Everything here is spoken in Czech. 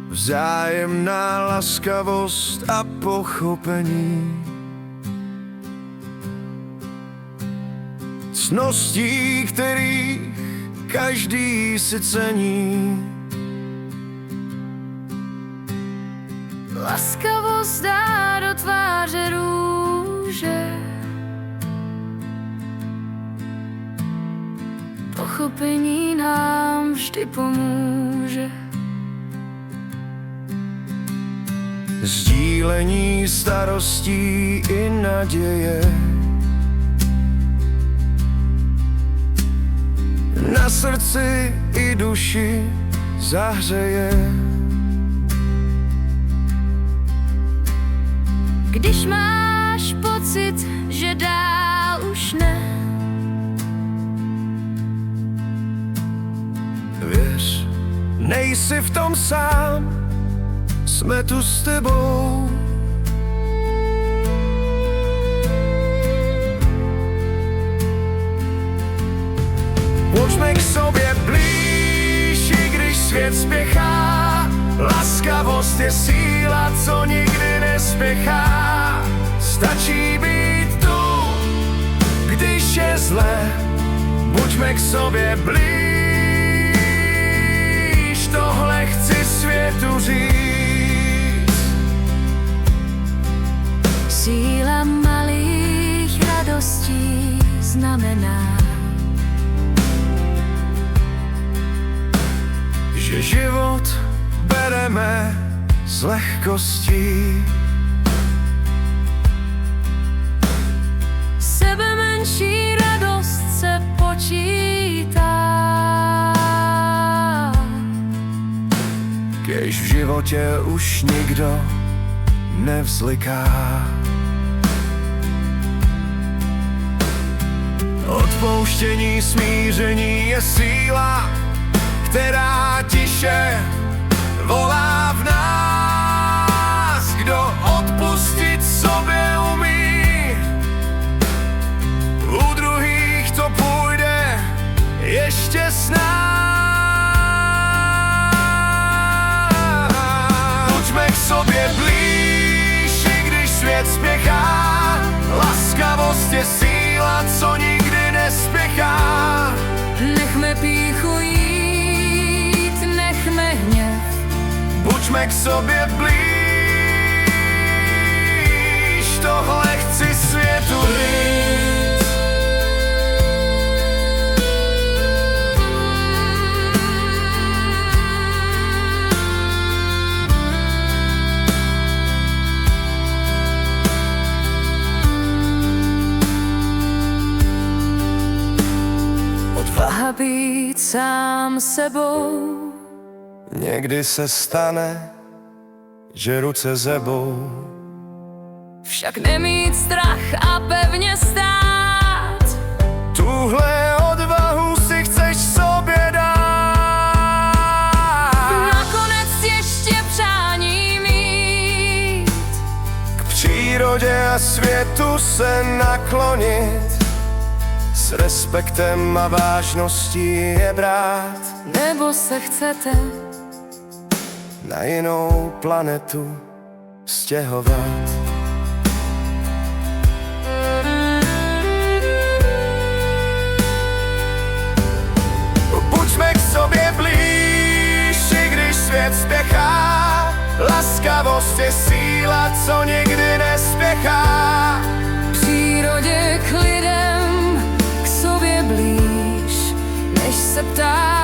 vzájemná laskavost a pochopení. Cností, kterých každý si cení. Laskavost dá do tváře růže, pochopení nám vždy pomůže. Sdílení starostí i naděje, na srdci i duši zahřeje. Když máš pocit, že dál už ne, věř, nejsi v tom sám, jsme tu s tebou. Pojďme k sobě blíž, i když svět spěchá. Laskavost je síla, co nikdy nespěchá. Stačí být tu, když je zle. Buďme k sobě blíž, tohle chci světu říct. síla malých radostí znamená, že život bereme s lehkostí. sebe menší radost se počítá. Kéž v životě už nikdo nevzliká. Odpouštění, smíření je síla, která tiše volá v nás. Kdo odpustit sobě umí, u druhých to půjde ještě s nás. Buďme k sobě blíž, i když svět spěchá. Laskavost je síla, co nikdy nespěchá. Nechme pýchu jít, nechme hněv, Buďme k sobě blíž, tohle chci světu říct. odvaha být sám sebou. Někdy se stane, že ruce zebou. Však nemít strach a pevně stát. Tuhle odvahu si chceš sobě dát. Nakonec ještě přání mít. K přírodě a světu se naklonit. S respektem a vážností je brát. Nebo se chcete Na jinou planetu stěhovat. Buďme k sobě blíž, i když svět spěchá. Laskavost je síla, co nikdy nespěchá. přírodě, k lidem, k sobě blíž, než se ptát.